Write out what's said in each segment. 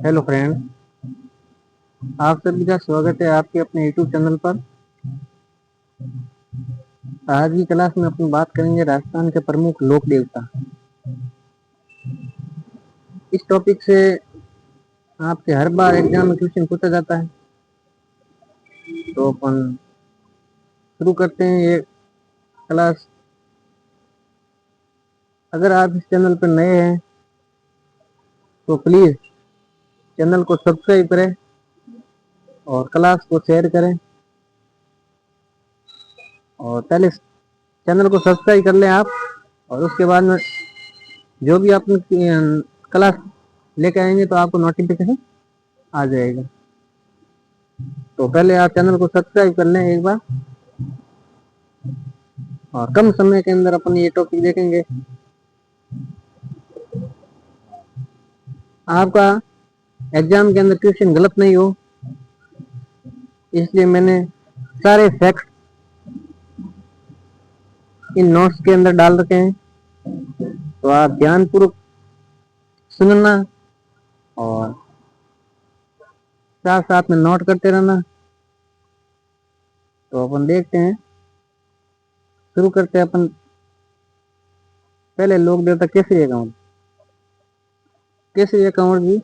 Hello friend, आप सभी का स्वागत है आपके अपने यूट्यूब चैनल पर। आज की क्लास में अपन बात करेंगे राजस्थान के प्रमुख लोक देवता। इस टॉपिक से आपके हर बार एग्जाम में क्वेश्चन पूछा जाता है, तो अपन शुरू करते हैं ये क्लास। अगर आप इस चैनल पर नए हैं तो प्लीज़ चैनल को सब्सक्राइब करें और क्लास को शेयर करें। और पहले चैनल को सब्सक्राइब कर लें आप, और उसके बाद में जो भी अपनी क्लास लेके आएंगे तो आपको नोटिफिकेशन आ जाएगा। तो पहले आप चैनल को सब्सक्राइब कर लें एक बार, और कम समय के अंदर अपन ये टॉपिक देखेंगे। आपका एग्जाम के अंदर क्वेश्चन गलत नहीं हो, इसलिए मैंने सारे फैक्ट इन नोट्स के अंदर डाल रखे हैं, तो आप ध्यानपूर्वक सुनना और साथ साथ में नोट करते रहना। तो अपन देखते हैं, शुरू करते हैं अपन। पहले लोक देवता केसरी एकाउंट। केसरी एकाउंट जी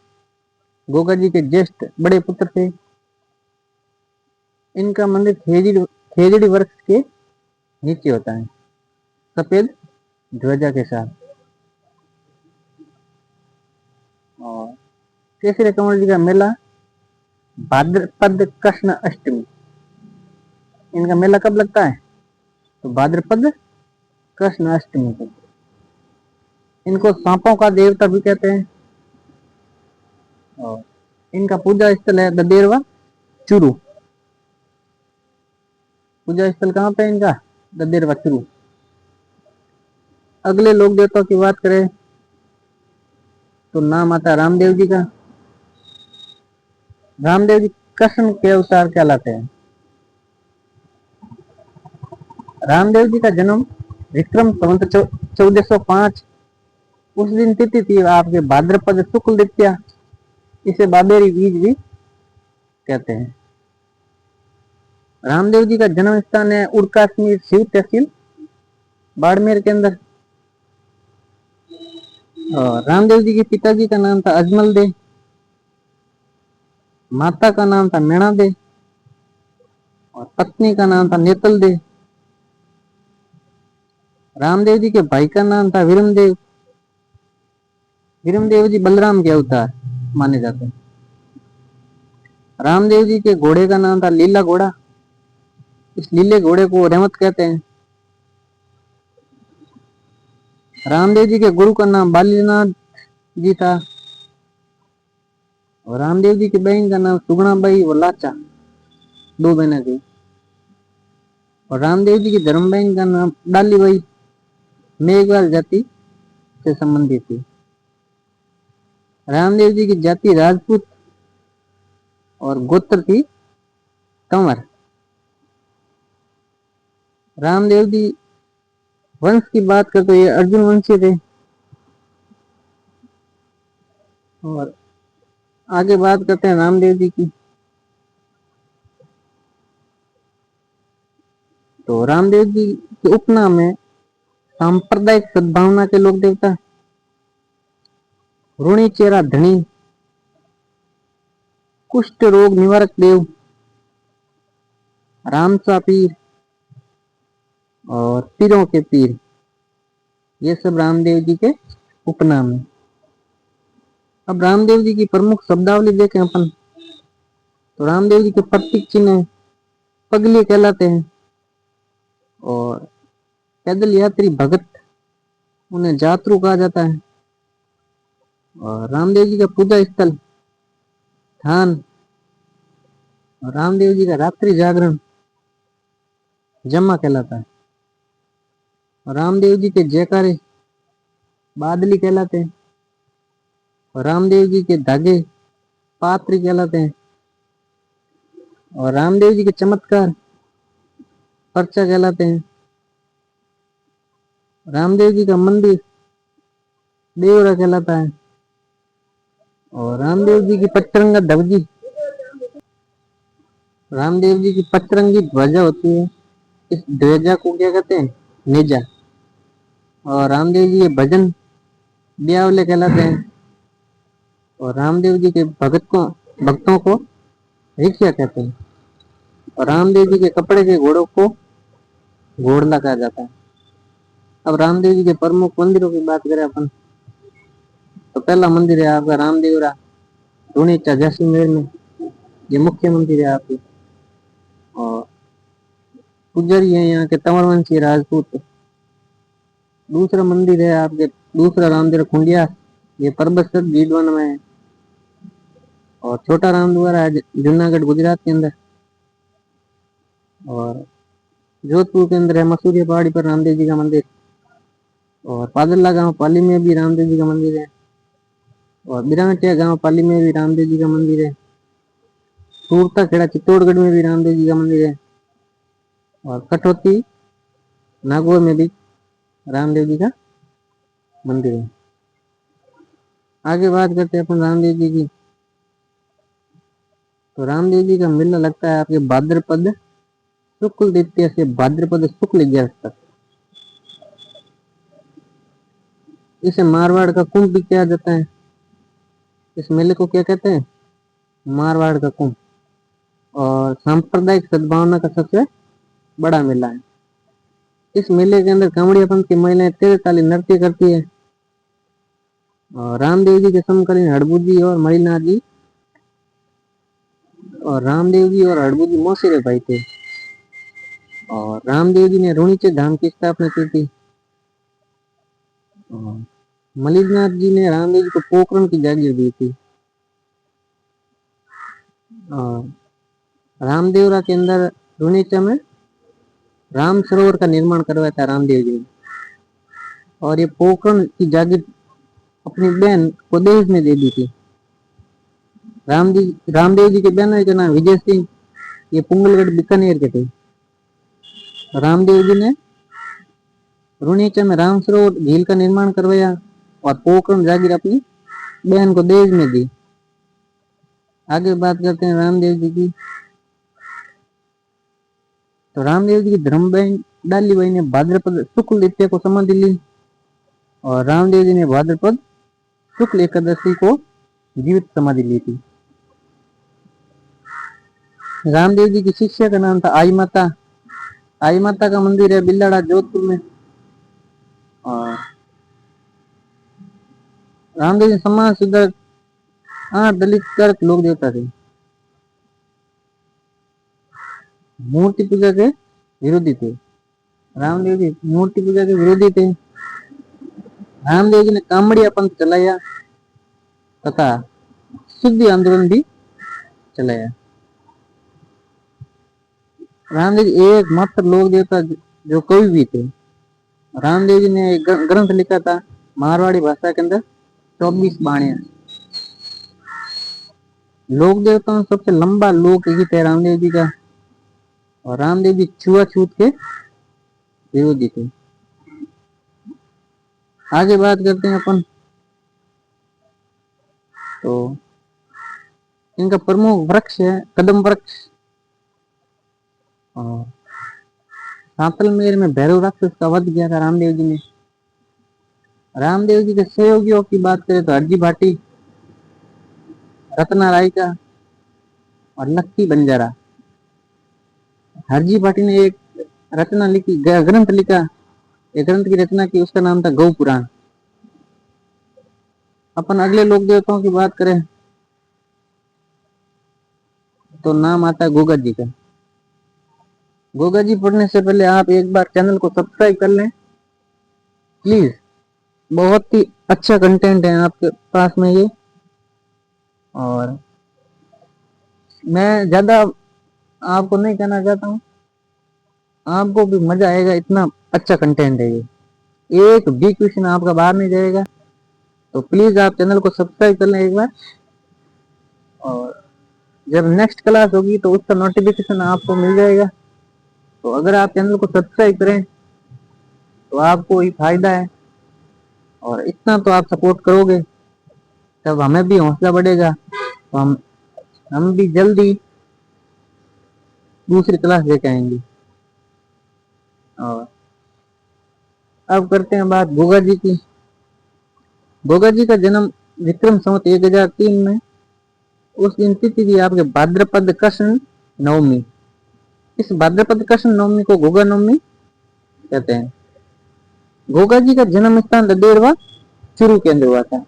गोगा जी के ज्येष्ठ बड़े पुत्र थे। इनका मंदिर खेजड़ी वृक्ष के नीचे होता है, सफेद ध्वजा के साथ। और केसरी कंवर जी का मेला भाद्रपद कृष्ण अष्टमी। इनका मेला कब लगता है? तो भाद्रपद कृष्ण अष्टमी को। इनको सांपों का देवता भी कहते हैं। और इनका पूजा स्थल है ददेरवा चुरू। पूजा स्थल कहाँ पे इनका? ददेरवा चुरू। अगले लोक देवताओं की बात करें तो नाम आता है रामदेव जी का। रामदेव जी कृष्ण के अवतार कहलाते हैं। रामदेव जी का जन्म विक्रम संवत 1405 उस दिन तिथि थी आपके भाद्रपद शुक्ल द्वितीया। इसे बाबेरी बीज भी कहते हैं। रामदेव जी का जन्म स्थान है उड़काश्मीर शिव तहसील बाड़मेर के अंदर। और रामदेव जी के पिताजी का नाम था अजमल दे, माता का नाम था नैना दे, और पत्नी का नाम था नेतल दे। रामदेव जी के भाई का नाम था वीरमदेव। वीरमदेव जी बलराम के अवतार माने जाते हैं। रामदेव जी के घोड़े का नाम था लीला घोड़ा। इस लीले घोड़े को रहमत कहते हैं। रामदेव जी के गुरु का नाम बालीनाथ जी था। और रामदेव जी की बहन का नाम सुगुणाबाई और लाचा, दो बहनें थी। और रामदेव जी की धर्म बहन का नाम डालीबाई मेघवाल जाति से संबंधित थी। रामदेव जी की जाति राजपूत और गोत्र थी कंवर। रामदेव जी वंश की बात करते तो ये अर्जुन वंशी थे। और आगे बात करते हैं रामदेव जी की। तो रामदेव जी के उपनाम है सांप्रदायिक सद्भावना के लोक देवता, ऋणी चेरा धनी, कुष्ठ रोग निवारक देव, रामसा पीर और पीरों के पीर। ये सब रामदेव जी के उपनाम है। अब रामदेव जी की प्रमुख शब्दावली देखें अपन, तो रामदेव जी के प्रतीक चिन्ह पगली कहलाते हैं। और पैदल यात्री भगत उन्हें जातरू कहा जाता है। और रामदेव जी का पूजा स्थल थान। और रामदेव जी का रात्रि जागरण जमा कहलाता है। और रामदेव जी के जयकारे बादली कहलाते हैं। और रामदेव जी के धागे पात्री कहलाते हैं। और रामदेव जी के चमत्कार पर्चा कहलाते हैं। रामदेव जी का मंदिर देवरा कहलाता है। और रामदेव जी की पचरंगा ध्वजी, रामदेव जी की पचरंगी ध्वजा होती है, इस ध्वजा को क्या कहते हैं? नेजा। और रामदेव जी के भजन ब्यावले कहलाते हैं। और रामदेव जी के भक्तों को रिक्शा कहते हैं। और रामदेव जी के कपड़े के घोड़ों को घोड़ला कहा जाता है। अब रामदेव जी के प्रमुख मंदिरों की बात करें अपन, तो पहला मंदिर है आपका रामदेवरा रूणीचा जैसलमेर में, ये मुख्य मंदिर है आपके। और पुजारी है यहाँ के तंवरवंशी राजपूत। दूसरा मंदिर है आपके, दूसरा रामदेव खुंडिया, ये परबतसर जीडवन में है। और छोटा रामद्वारा है जूनागढ़ गुजरात के अंदर। और जोधपुर के अंदर है मसूरिया पहाड़ी पर रामदेव जी का मंदिर। और पादला गांव पाली में भी रामदेव जी का मंदिर है। और बिराटिया गांव पाली में भी रामदेव जी का मंदिर है। सूरता खेड़ा चित्तौड़गढ़ में भी रामदेव जी का मंदिर है। और कटौती नागौर में भी रामदेव जी का मंदिर है। आगे बात करते हैं अपन रामदेव जी की। तो रामदेव जी का मेला लगता है आपके भाद्रपद शुक्ल द्वितीया से भाद्रपद शुक्ल 11 तक। इसे मारवाड़ का कुंभ भी किया जाता है। इस मेले को क्या कहते हैं? मारवाड़ का कुंभ। और सांप्रदायिक सद्भावना का सबसे बड़ा मेला है। इस मेले के अंदर कांवड़िया पंथ की महिलाएं 13 ताली नृत्य करती है। और रामदेव जी के समकालीन हड़बू जी और मणिनाथ जी, और रामदेव जी और हड़बू जी मौसेरे भाई थे। और रामदेव जी ने रूणीचे धाम की स्थापना की थी। मलिकनाथ जी ने रामदेव जी को पोखरण की जागीर दी थी। और रामदेवरा के अंदर रूणीचा में राम सरोवर का निर्माण करवाया था रामदेव जी ने। और ये पोखरण की जागीर अपनी बहन को दहेज में दे दी थी। रामदेव जी के बहन का नाम विजय सिंह, ये पुंगलगढ़ बीकानेर के थे। रामदेव जी ने रूणीचा में राम सरोवर झील का निर्माण करवाया और पोखरण जागीर अपनी बहन को दहेज में दी। आगे बात करते हैं रामदेव जी की। तो रामदेव जी की धर्मबहन डालीबाई ने भाद्रपद शुक्ल द्वितीया को समाधि ली। और रामदेव जी ने भाद्रपद शुक्ल एकादशी को जीवित समाधि ली थी। रामदेव जी की शिष्या का नाम था आई माता। आई माता का मंदिर है बिल्लाड़ा जोधपुर में। और रामदेव जी समाज सुधारक, दलित कर्क लोक देवता थे। मूर्ति पूजा के विरोधी थे। रामदेव जी मूर्ति पूजा के विरोधी थे। रामदेव जी ने कामड़िया पंथ चलाया तथा शुद्धि आंदोलन भी चलाया। रामदेव जी एकमात्र लोक देवता जो कवि भी थे। रामदेव जी ने एक ग्रंथ लिखा था मारवाड़ी भाषा के अंदर 24 बाणियां। लोक देवताओं में सबसे लंबा लोकगीत है रामदेव जी का। और रामदेव जी छुआछूत के विरोधी थे। आगे बात करते हैं अपन, तो इनका प्रमुख वृक्ष है कदम वृक्ष। और सांतलमेर में भैरव राक्षस का वध किया था रामदेव जी ने। रामदेव जी के सहयोगियों की बात करें तो हरजी भाटी, रत्ना राय का और लक्की बंजारा। हरजी भाटी ने एक रचना लिखी, ग्रंथ लिखा, एक ग्रंथ की रचना की, उसका नाम था गौ पुराण। अपन अगले लोक देवताओं की बात करें तो नाम आता है गोगा जी का। गोगा जी पढ़ने से पहले आप एक बार चैनल को सब्सक्राइब कर लें प्लीज। बहुत ही अच्छा कंटेंट है आपके पास में ये। और मैं ज्यादा आपको नहीं कहना चाहता हूँ, आपको भी मजा आएगा, इतना अच्छा कंटेंट है ये। एक भी क्वेश्चन आपका बाहर नहीं जाएगा। तो प्लीज आप चैनल को सब्सक्राइब कर लें एक बार। और जब नेक्स्ट क्लास होगी तो उसका नोटिफिकेशन आपको मिल जाएगा। तो अगर आप चैनल को सब्सक्राइब करें तो आपको ही फायदा है। और इतना तो आप सपोर्ट करोगे तब हमें भी हौसला बढ़ेगा, तो हम भी जल्दी दूसरी क्लास लेके आएंगे। और अब करते हैं बात गोगा जी की। गोगा जी का जन्म विक्रम संवत 1003 में, उस दिन तिथि थी आपके भाद्रपद कृष्ण नवमी। इस भाद्रपद कृष्ण नवमी को गोगा नवमी कहते हैं। गोगा जी का जन्म स्थान लदेरवा चुरू के अंदर हुआ था।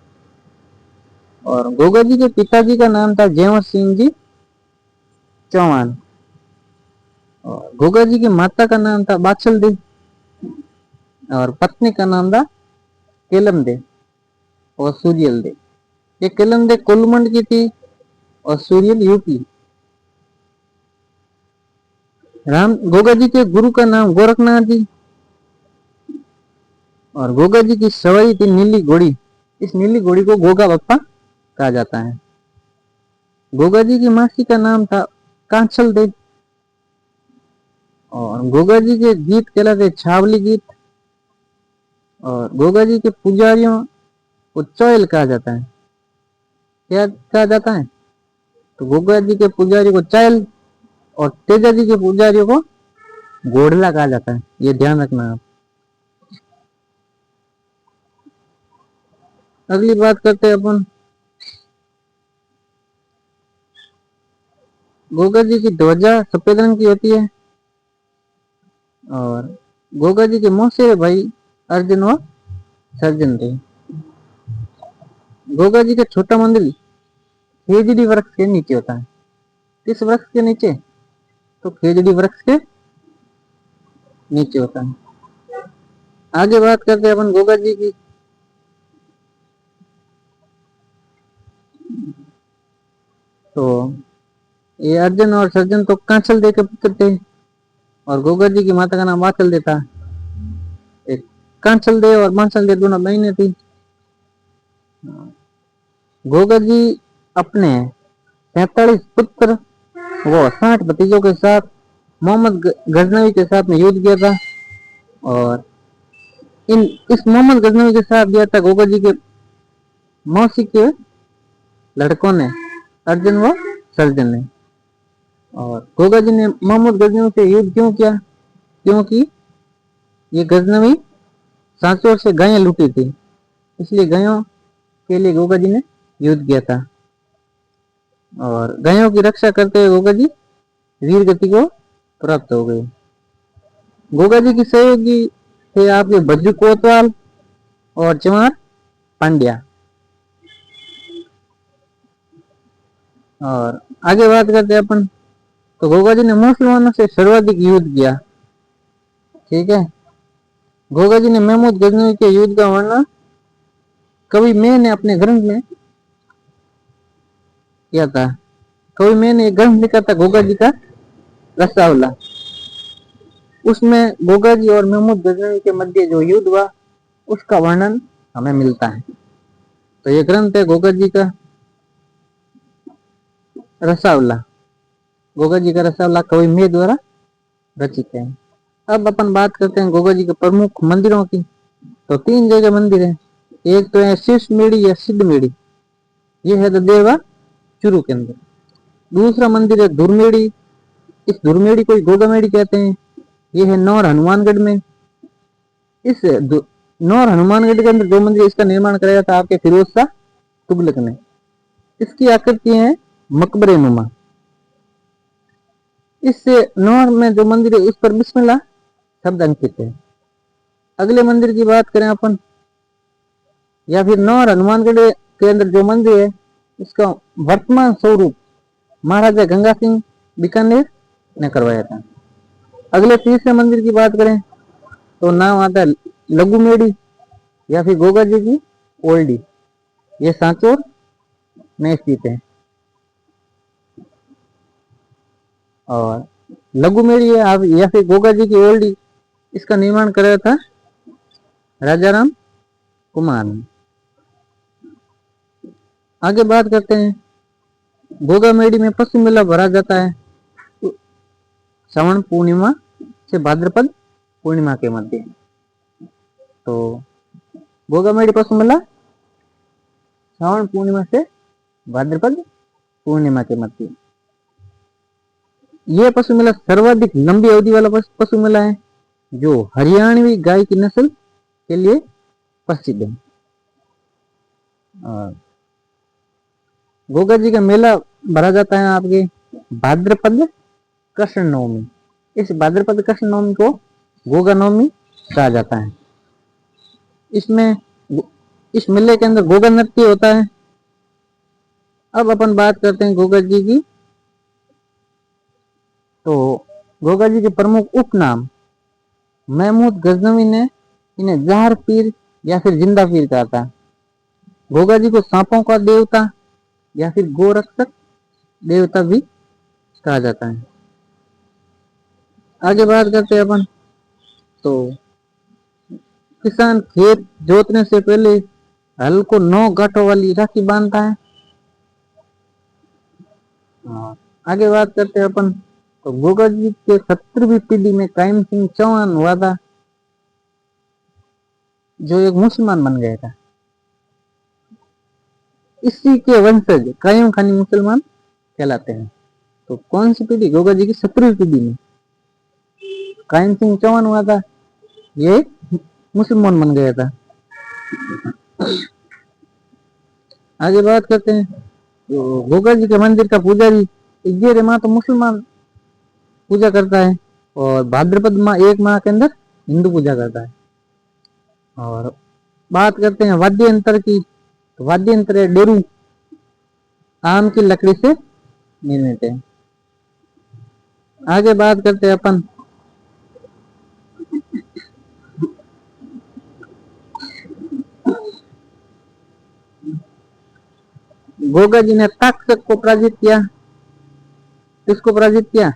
और गोगा जी के पिताजी का नाम था जयवर सिंह जी चौहान। और गोगा जी की माता का नाम था बाछल दे, और पत्नी का नाम था केलम दे और सूर्यल दे। ये केलम दे कोलमंड की थी और सूर्यल यूपी। राम गोगा जी के गुरु का नाम गोरखनाथ जी। और गोगा जी की सवारी थी नीली घोड़ी। इस नीली घोड़ी को गोगा बप्पा कहा जाता है। गोगा जी की मासी का नाम था कांचल देव। और गोगा जी के गीत कहलाते छावली गीत। और गोगा जी के पुजारियों को चौयल कहा जाता है। क्या कहा जाता है? तो गोगा जी के पुजारी को चैल और तेजा जी के पुजारियों को घोड़ला कहा जाता है। ये ध्यान रखना आप। अगली बात करते हैं अपन गोगा जी की ध्वजा सफेद रंग की होती है। और गोगा जी के मौसे भाई अर्जुन व सर्जन थे। गोगा जी का छोटा मंदिर खेजड़ी वृक्ष के नीचे होता है। किस वृक्ष के नीचे? तो खेजड़ी वृक्ष के नीचे होता है। आगे बात करते हैं अपन गोगा जी की। तो ये अर्जुन और सर्जन तो कांचल दे के पुत्र थे। और गोगा जी की माता का नाम वाचल दे था। एक कांचल दे और मांचल दे दोनों बहनें थी। गोगा जी अपने 47 पुत्र वो 60 भतीजों के साथ मोहम्मद गजनवी के साथ में युद्ध किया था। और इस मोहम्मद गजनवी के साथ दिया था गोगा जी के मौसी के लड़कों ने, अर्जुन व सर्जन ने। और गोगा जी ने मोहम्मद गजनवी से युद्ध क्यों किया? क्योंकि ये गजनवी सांचौर से गायें लूटी थी, इसलिए गायों के लिए गोगा जी ने युद्ध किया था। और गायों की रक्षा करते हुए गोगा जी वीर गति को प्राप्त हो गए। गोगा जी की सहयोगी थे आपके भज्जू कोतवाल और चमार पांड्या। और आगे बात करते हैं अपन। तो गोगा जी ने मुसलमानों से सर्वाधिक युद्ध किया। ठीक है। गोगा जी ने महमूद गजनवी के युद्ध का वर्णन कवि मैं ने अपने ग्रंथ में किया था। कवि मैं ने ग्रंथ लिखा था गोगा जी का रसावला। उसमें गोगा जी और महमूद गजनवी के मध्य जो युद्ध हुआ उसका वर्णन हमें मिलता है। तो ये ग्रंथ है गोगा जी का रसावला। गोगा जी का रसावला कवि मैं द्वारा रचित है। अब अपन बात करते हैं गोगा जी के प्रमुख मंदिरों की। तो 3 जगह मंदिर है। एक तो है शीर्ष मेड़ी या सिद्ध मेड़ी, ये है ददेवा चुरू के अंदर। दूसरा मंदिर है धुरमेड़ी। इस धुरमेड़ी को गोगा मेड़ी कहते हैं। ये है नौर हनुमानगढ़ में। इस नौर हनुमानगढ़ के अंदर जो मंदिर इसका निर्माण कराया था आपके फिरोज शाह तुगलक ने। इसकी आकृति है मकबरे नुमा। इस नौर में जो मंदिर है उस पर बिस्मिल्लाह शब्द अंकित है। अगले मंदिर की बात करें अपन, या फिर नौर हनुमानगढ़ के अंदर जो मंदिर है उसका वर्तमान स्वरूप महाराजा गंगा सिंह बीकानेर ने करवाया था। अगले तीसरे मंदिर की बात करें तो नाम आता है लघु मेड़ी या फिर गोगा जी की ओल्डी। ये सांचौर में स्थित है। और लघु मेड़ी है या फिर गोगा जी की ओल्डी, इसका निर्माण कराया था राजाराम कुमार ने। आगे बात करते हैं गोगा मेड़ी में पशु मेला भरा जाता है श्रावण पूर्णिमा से भाद्रपद पूर्णिमा के मध्य। तो गोगा मेड़ी पशु मेला श्रावण पूर्णिमा से भाद्रपद पूर्णिमा के मध्य। यह पशु मेला सर्वाधिक लंबी अवधि वाला पशु मेला है, जो हरियाणवी गाय की नस्ल के लिए प्रसिद्ध है। गोगा जी का मेला भरा जाता है आपके भाद्रपद कृष्ण नवमी। इस भाद्रपद कृष्ण नवमी को गोगा नवमी कहा जाता है। इसमें इस मेले के अंदर गोगा नृत्य होता है। अब अपन बात करते हैं गोगा जी की। तो गोगा जी के प्रमुख उपनाम, महमूद गजनवी ने इन्हें जहर पीर या फिर जिंदा पीर कहा था। गोगा जी को सांपों का देवता या फिर गोरक्षक देवता भी कहा जाता है। आगे बात करते हैं अपन। तो किसान खेत जोतने से पहले हल को 9 गांठों वाली राखी बांधता है। आगे बात करते हैं अपन। तो गोगा जी के 17वीं पीढ़ी में कायम सिंह चौहान हुआ था, जो एक मुसलमान बन गया था। इसी के वंशज कायम खानी मुसलमान कहलाते हैं। तो कौन सी पीढ़ी? गोगा जी की 17वीं पीढ़ी में कायम सिंह चौहान हुआ था, ये मुसलमान बन गया था। आगे बात करते हैं। तो गोगा जी के मंदिर का पुजारी 11 माह तो मुसलमान पूजा करता है, और भाद्रपद माह 1 माह के अंदर हिंदू पूजा करता है। और बात करते हैं वाद्य यंत्र की। तो वाद्य यंत्र है डेरू, आम की लकड़ी से निर्मित है। आगे बात करते हैं अपन। गोगा जी ने ताक्षक को पराजित किया। किसको पराजित किया?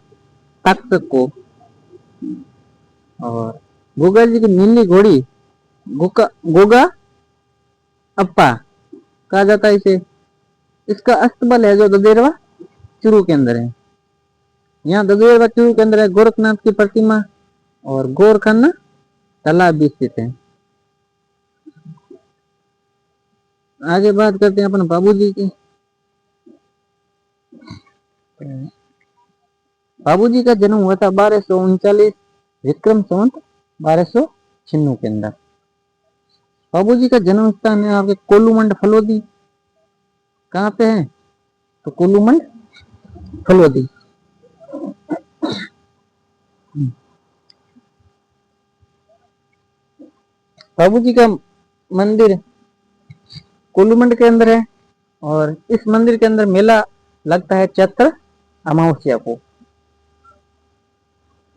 ताक्षक को। और गोगा जी की नीली घोड़ी गोगा अप्पा कहा जाता है इसे। इसका अस्तबल है जो ददेरवा चूरू के अंदर है। यहाँ ददेरवा चूरू के अंदर है गोरखनाथ की प्रतिमा और गोरखन्ना तालाब भी स्थित है। आगे बात करते हैं अपन बाबूजी की। बाबूजी का जन्म हुआ था 1239 विक्रम संवत 1296 के अंदर। बाबूजी का जन्म स्थान है आपके कोलूमंड फलोदी। कहाँ पे है? तो कोलूमंड फलोदी। बाबूजी का मंदिर कोलूमंड के अंदर है, और इस मंदिर के अंदर मेला लगता है चैत्र अमावस्या को।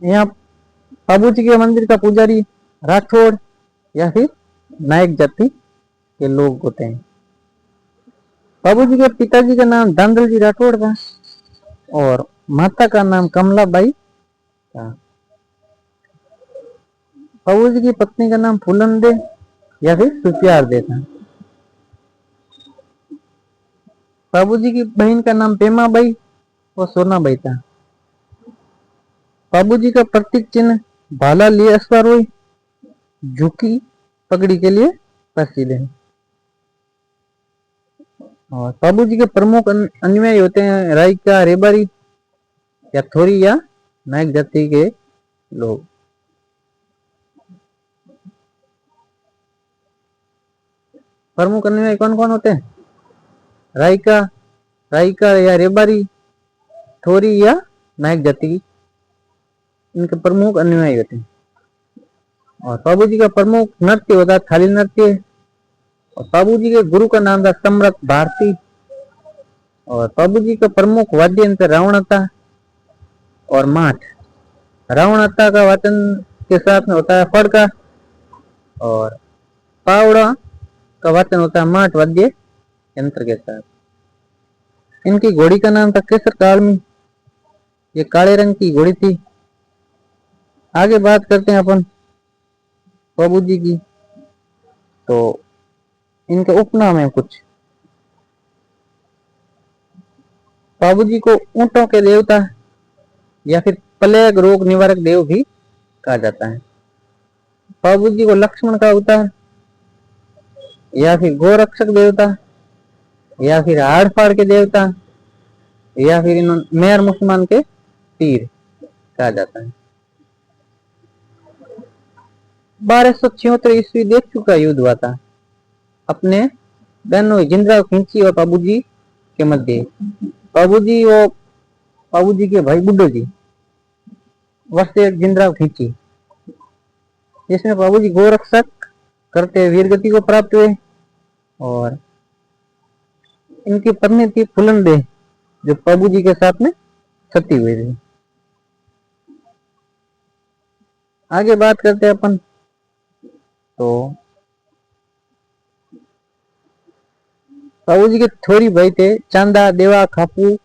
यहाँ बाबूजी के मंदिर का पुजारी राठौड़ या फिर नायक जाति के लोग होते हैं। बाबूजी के पिताजी का नाम दांदल जी राठौड़ था, और माता का नाम कमलाबाई था। बाबूजी की पत्नी का नाम फूलन दे या फिर सुप्यार दे था। बाबूजी की बहन का नाम पेमा बाई और सोना बाई था। बाबूजी का प्रतीक चिन्ह भाला लिए अश्वारोही झुकी पगड़ी के लिए प्रसिद्ध है। और बाबूजी के प्रमुख अनुयायी होते हैं रायका, रेबारी या थोरी या नायक जाति के लोग। प्रमुख अनुयायी कौन कौन होते हैं? रायका या रेबारी, थोरी या नायक जाति की, इनके प्रमुख अनुयायी होते हैं। और बाबूजी का प्रमुख नृत्य होता है थाली नृत्य। और बाबूजी के गुरु का नाम था सम्राट भारती। और बाबूजी का प्रमुख वाद्य यंत्र रावणता और माठ। रावणता का वाचन के साथ में होता है फड़का, और पावड़ा का वाचन होता है माठ वाद्य यंत्र के साथ। इनकी घोड़ी का नाम था केसर कालमी, ये काले रंग की घोड़ी थी। आगे बात करते हैं अपन बाबूजी की। तो इनके उपनाम है कुछ। बाबूजी को ऊंटों के देवता या फिर प्लेग रोग निवारक देव भी कहा जाता है। बाबूजी को लक्ष्मण का अवतार या फिर गोरक्षक देवता या फिर हाड़ फाड़ के देवता, या फिर इन्होंने मेयर मुसलमान के पीर कहा जाता है। 1276 ईस्वी देशू का युद्ध हुआ था अपने बहनों जिंद्रा खिंची और बाबूजी के मध्य। बाबूजी के भाई बुड्ढो जी वस्ते जिंद्रा खिंची, जिसमें बाबूजी गोरक्षक करते वीरगति को प्राप्त हुए और इनकी पत्नी थी फुलन दे जो बाबूजी के साथ में सती हुई थी। आगे बात करते हैं अपन, तो बाबूजी के थोड़ी भाई थे चांदा, देवा, खापू,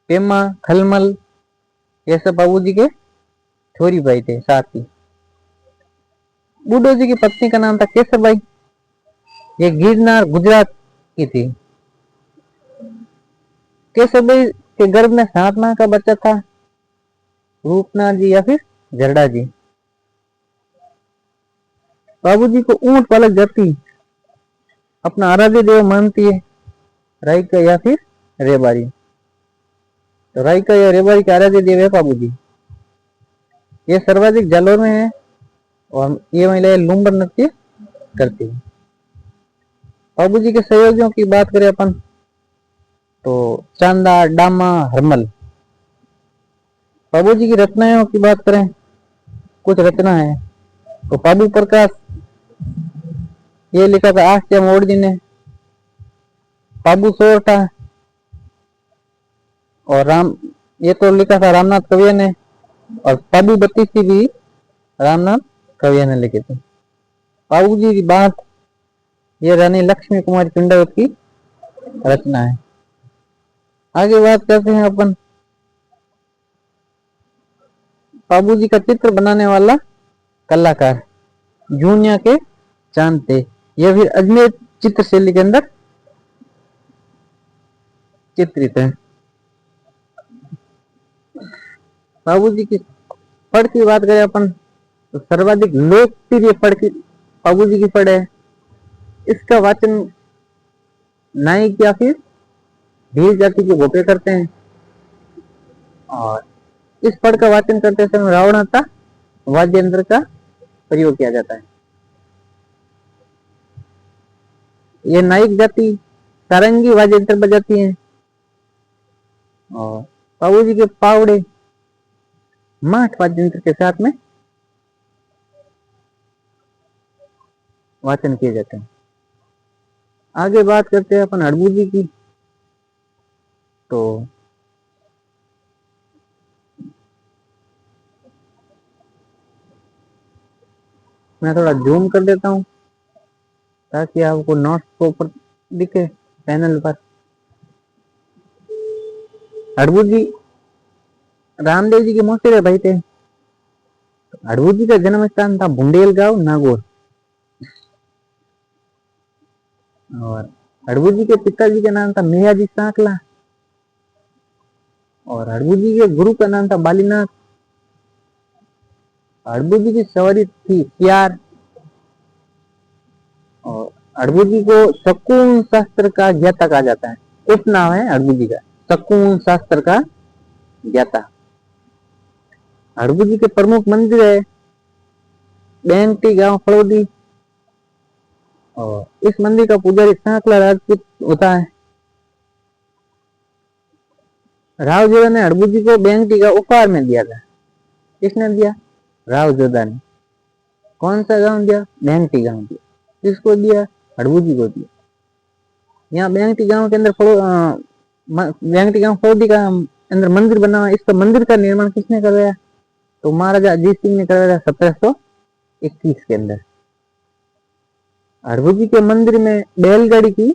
पेमा, खलमल, ये सब बाबूजी के थोड़ी भाई थे साथ ही। बूढ़ो जी की पत्नी का नाम था केसरबाई, ये गिरनार गुजरात की थी। केसरबाई के गर्भ में 7 माह का बच्चा था, रूपनाथ जी या फिर जरडा जी। बाबूजी को ऊंट पालक जाति अपना आराध्य देव मानती है, रायका या फिर रेबारी। तो रायका या रेबारी के आराध्य देव है बाबूजी। ये सर्वाधिक जालोर में है और ये महिलाएं लुम्बर नृत्य करती है। बाबूजी के सहयोगियों की बात करें अपन, तो चांदा, डामा, हरमल। बाबूजी की रचनाओं की बात करें, कुछ रचना है तो बाबू प्रकाश, ये लिखा था आस्या मोड़ जी ने। बाबू सोरठा और राम, ये तो लिखा था रामनाथ कविया ने। और बाबू बत्तीसी भी रामनाथ कविया ने लिखे थे। बाबूजी की बात, ये रानी लक्ष्मी कुमारी पिंडावत की रचना है। आगे बात करते हैं अपन, बाबूजी का चित्र बनाने वाला कलाकार जूनिया के चांद थे, यह फिर अजमेर चित्रशैली के अंदर चित्रित है। बाबूजी की पढ़ की बात करें अपन, तो सर्वाधिक लोकप्रिय पढ़ की बाबूजी की पढ़ है। इसका वाचन नायक या फिर भील जाति के गोपे करते हैं और इस पढ़ का वाचन करते समय रावणाता वाद्य यंत्र का प्रयोग किया जाता है। ये नायक जाति सारंगी वाद्य यंत्र बजाती है और बाबूजी के पावड़े माठ वाद्य यंत्र के साथ में वाचन किए जाते हैं। आगे बात करते हैं अपन हड़बूजी की, तो मैं थोड़ा जूम कर देता हूं ताकि आपको नोट्स को ऊपर दिखे पैनल पर। हड़बूजी रामदेव जी के मौसेरे भाई थे। हड़बूजी का जन्म स्थान था बुंदेलगांव नागौर और हड़बूजी के पिताजी का नाम था मियाजी सांकला और हड़बूजी के गुरु का नाम था बालीनाथ। हड़बूजी की सवारी थी सियार और हड़बूजी को शकुन शास्त्र का ज्ञाता कहा जाता है। उप नाम है हड़बूजी का शकुन शास्त्र का ज्ञाता। हड़बूजी के प्रमुख मंदिर है बेंगटी गांव फलोदी और इस मंदिर का पुजारी सांकला राजपूत होता है। राव जोधा ने हड़बूजी को बेंगटी का उपहार में दिया था। किसने दिया? राव जोधा ने। कौन सा गांव दिया? बेंगटी गांव दिया। किसको दिया? हड़बूजी को दिया। यहाँ बेंगटी गांव के अंदर बेंगटी गांव फलोदी का अंदर मंदिर बना हुआ। इसका मंदिर का निर्माण किसने करवाया? तो महाराजा अजीत सिंह ने करवाया 1721 के अंदर। हड़बूजी के मंदिर में बैलगाड़ी की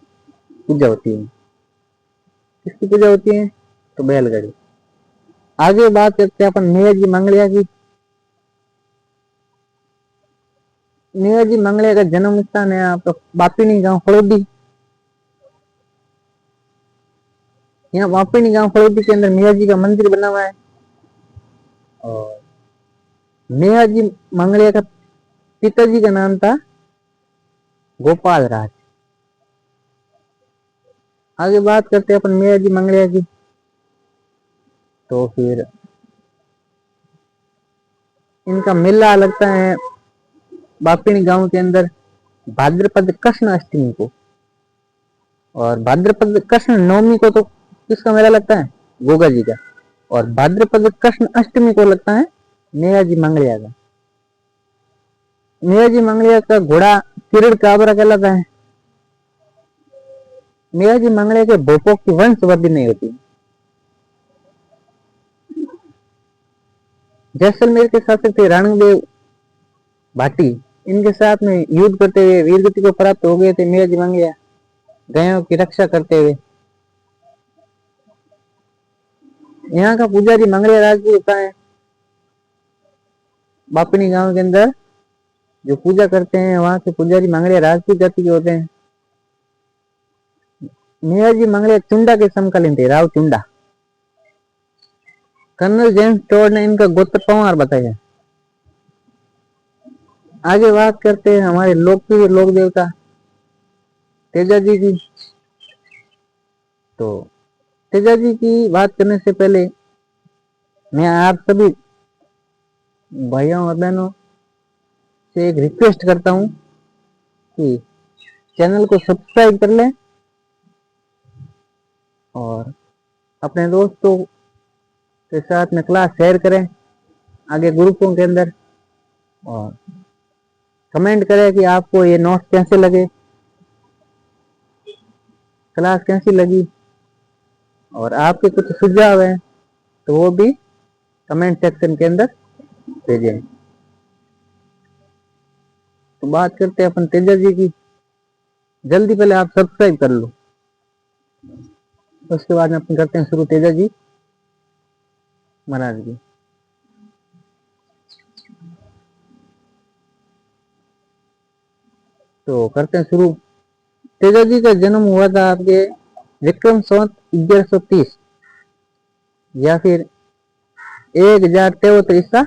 पूजा होती है। किसकी पूजा होती है? तो बैलगाड़ी। आगे बात करते हैं अपन मियाजी मंगलिया की। मियाजी मंगलिया का जन्म स्थान है आपका बापिनी गांव फलोदी। यहाँ बापिनी गांव फलोदी के अंदर मियाजी का मंदिर बना हुआ है और मियाजी मंगलिया का पिताजी का नाम था गोपाल राज आगे बात करते हैं अपन मेया जी मंगलिया की। तो फिर इनका मेला लगता है बापिनी गांव के अंदर भाद्रपद कृष्ण अष्टमी को। और भाद्रपद कृष्ण नवमी को तो किसका मेला लगता है? गोगा जी का। और भाद्रपद कृष्ण अष्टमी को लगता है मेया जी मंगलिया का। मेया जी मंगलिया का घोड़ा किरण काबरा कहलाता है। मेया जी मंगलिया के भोपों की वंशवृद्धि नहीं होती। जैसलमेर के शासक थे रणदेव भाटी, इनके साथ में युद्ध करते हुए वीरगति को प्राप्त हो गए थे मेया जी मंगलिया, गायों की रक्षा करते हुए। यहाँ का पुजारी मंगलिया राजपूत होता है। बापिनी गांव के अंदर जो पूजा करते हैं वहां के पुजारी मंगलिया राजपूत जाति के होते हैं। मेया जी मंगलिया चुंडा के समकालीन थे, Rao Chunda. Colonel James Tod ने इनका गोत्र पंवार बताया। आगे बात करते हैं हमारे लोकप्रिय लोक देवता तेजा जी की। तो तेजा जी की बात करने से पहले मैं आप सभी भाइयों और बहनों से एक रिक्वेस्ट करता हूं कि चैनल को सब्सक्राइब कर लें और अपने दोस्तों के साथ में क्लास शेयर करें आगे ग्रुपों के अंदर, और कमेंट करें कि आपको ये नोट्स कैसे लगे, क्लास कैसी लगी, और आपके कुछ सुझाव हैं तो वो भी कमेंट सेक्शन के अंदर भेजें। तो बात करते हैं अपन तेजा जी की। जल्दी पहले आप सब्सक्राइब कर लो, उसके बाद में अपन करते हैं शुरू तेजा जी महाराज की। तो करते हैं शुरू। तेजा जी का जन्म हुआ था आपके विक्रम संवत 1130 या फिर 1073 ईसा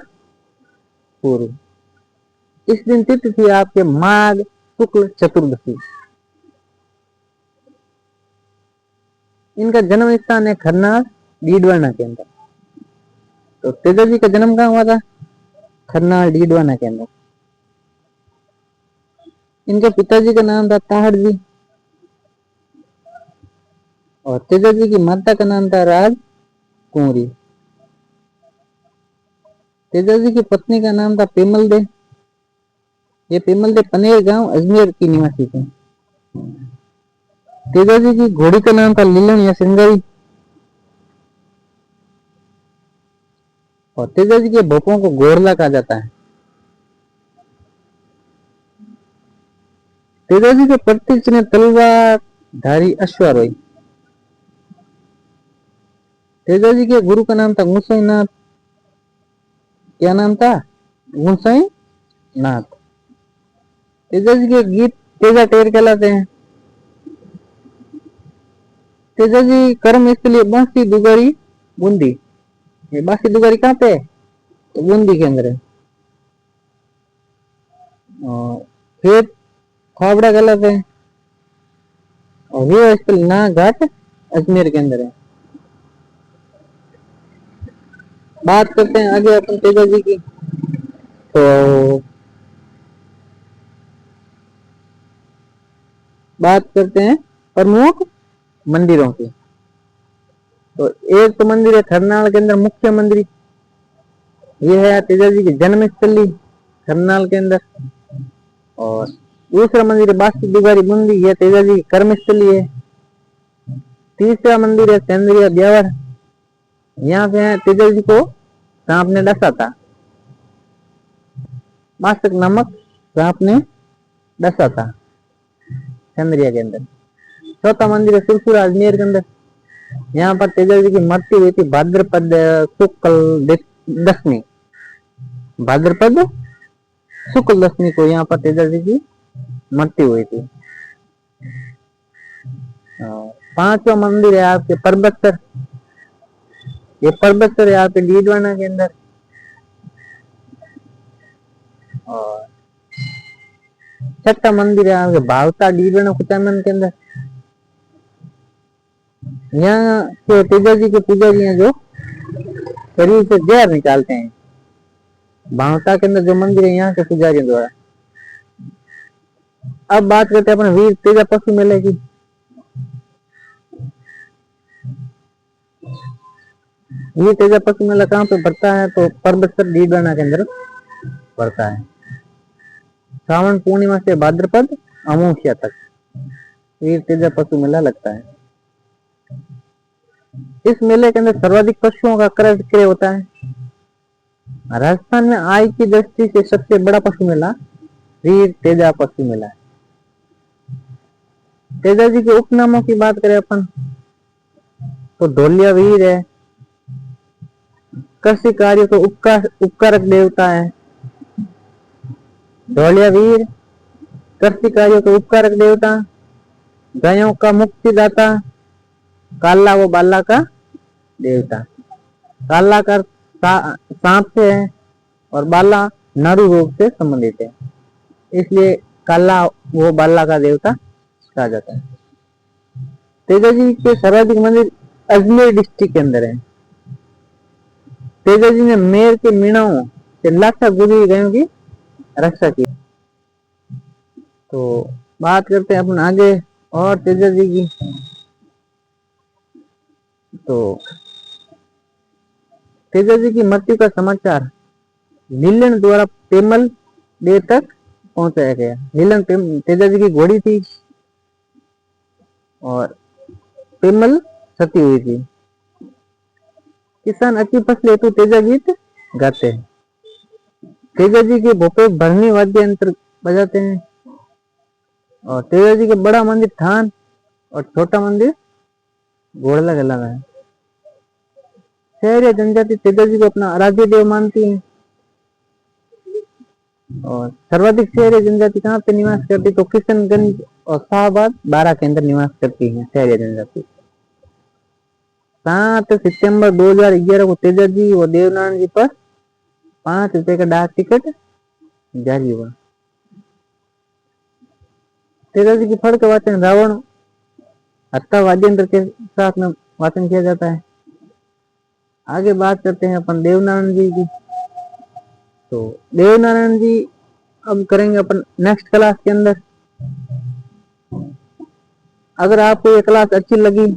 पूर्व। इस दिन तिथि थी आपके माघ शुक्ल चतुर्दशी। इनका जन्म स्थान है खरनाल डीडवाना के अंदर। तो तेजा जी का जन्म कहाँ हुआ था? खरनाल डीडवाना के अंदर। इनके पिताजी का नाम था ताहड़ जी और तेजा जी की माता का नाम था राज कुंवरी। तेजा जी की पत्नी का नाम था पेमल दे। ये पेमल दे पनेर गांव अजमेर की निवासी थे। तेजा जी की घोड़ी का नाम था लीलन या सिंगारी। और तेजा जी के भोपों को गोरला कहा जाता है। तेजा जी के प्रत्यक्ष ने तलवार धारी अश्वारोही। तेजा जी के गुरु का नाम था गुसाई नाथ। क्या नाम था? गुसाई नाथ। तेजा जी के गीत तेजा टेर कहलाते हैं। तेजा जी कर्म स्थली बांसी दुगारी बूंदी। ये बांसी दुगारी कहाँ पे है? तो बूंदी के अंदर है। और फिर खावड़ा कहलाते हैं और वो स्थल ना घाट अजमेर के अंदर है। बात करते हैं आगे अपन तेजा जी की। तो बात करते हैं प्रमुख मंदिरों की। तो एक तो मंदिर है खरनाल के अंदर मुख्य मंदिर, ये है तेजा जी की जन्म स्थली खरनाल के अंदर। और दूसरा मंदिर है बासी दुगारी बूंदी, यह तेजा जी की कर्म स्थली है। तीसरा मंदिर है चंद्रिया ब्यावर, यहाँ पे है तेजा जी को सांप ने डसा था, मास्टक नामक सांप ने डसा था चंद्रिया के अंदर। चौथा मंदिर है सुरसुरा अजमेर के अंदर, यहाँ पर तेजा जी की मृत्यु हुई थी भाद्रपद शुक्ल दशमी। भाद्रपद शुक्ल दशमी को यहाँ पर तेजा जी की मृत्यु हुई थी। पांचवा मंदिर है आपके परबतसर, ये परबतसर है आपके डीडवाना के अंदर। और छठा मंदिर है आपके भावता डीडवाना कुचामन के अंदर। यहाँ के तेजा जी के पुजारी हैं जो शरीर से जहर निकालते हैं। भावता के अंदर जो मंदिर है यहाँ के पुजारियों द्वारा। अब बात करते हैं अपने वीर तेजा पशु मेले की। ये तेजा पशु मेला कहाँ पे पड़ता है? तो परबतसर डीडवाना के अंदर पड़ता है। श्रावण पूर्णिमा से भाद्रपद अमावस्या तक वीर तेजा पशु मेला लगता है। इस मेले के अंदर सर्वाधिक पशुओं का क्रय विक्रय होता है। राजस्थान में आय की दृष्टि से सबसे बड़ा पशु मेला वीर तेजा पशु मेला है। तेजा जी के उपनामों की बात करें अपन तो ढोलिया वीर है, कृषि कार्य को उपकारक देवता है। ढोलिया वीर, कृषि कार्य को उपकारक देवता, गायों का मुक्तिदाता, काला व बाला का देवता। काला का सांप से है और बाला नारु रोग से संबंधित है, इसलिए काला वो बाला का देवता कहा जाता है। तेजा जी के सर्वाधिक मंदिर अजमेर डिस्ट्रिक्ट के अंदर है। तेजा जी ने मेर के मीणाओं से लाखों गुजरी गायों की रक्षा की। तो बात करते हैं अपन आगे और तेजा जी की। तो तेजा जी की मृत्यु का समाचार नीलन द्वारा पेमल देव तक पहुंचाया गया। नीलन तेजा जी की घोड़ी थी और पेमल सती हुई थी। किसान अच्छी फसल हेतु तेजा गीत गाते हैं। तेजा जी के भोपे भरनी वाद्य यंत्र बजाते हैं। और तेजा जी का बड़ा मंदिर थान और छोटा मंदिर घोड़ला गला में है। शहरी जनजाति तेजा जी को अपना आराध्य देव मानती है। और सर्वाधिक शहरी जनजाति कहाँ पे निवास करती? तो किशनगंज और शाहबाद बारा के अंदर निवास करती है शहरी जनजाति। 7 सितंबर 2011 को तेजा जी और देवनारायण जी पर 5 रुपए का डाक टिकट जारी हुआ। तेजा जी की फड़ का वाचन रावण हत्ता वाद्यंत्र के साथ में वाचन किया जाता है। आगे बात करते हैं अपन देवनारायण जी की। तो देवनारायण जी अब करेंगे अपन नेक्स्ट क्लास के अंदर। अगर आपको ये क्लास अच्छी लगी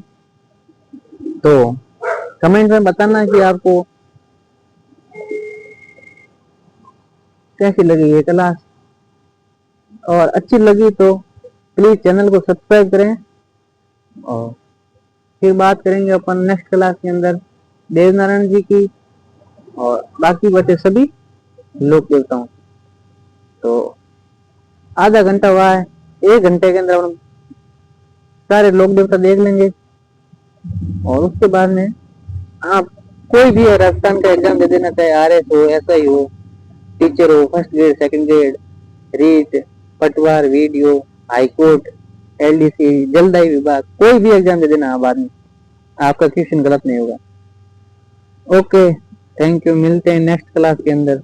तो कमेंट में बताना कि आपको कैसी लगी ये क्लास, और अच्छी लगी तो प्लीज चैनल को सब्सक्राइब करें। और फिर बात करेंगे अपन नेक्स्ट क्लास के अंदर देवनारायण जी की और बाकी बचे सभी लोक देवताओं। तो आधा घंटा हुआ है, 1 घंटे के अंदर हम सारे लोक देवता देख लेंगे। और उसके बाद में आप कोई भी राजस्थान का एग्जाम दे देना, चाहे RS हो, SI हो, टीचर हो, first grade, second grade, REET, पटवार, वीडियो, हाईकोर्ट, LDC, जलदाई विभाग, कोई भी एग्जाम दे देना बाद में, आपका क्वेश्चन गलत नहीं होगा। Okay, thank you. मिलते हैं नेक्स्ट क्लास के अंदर।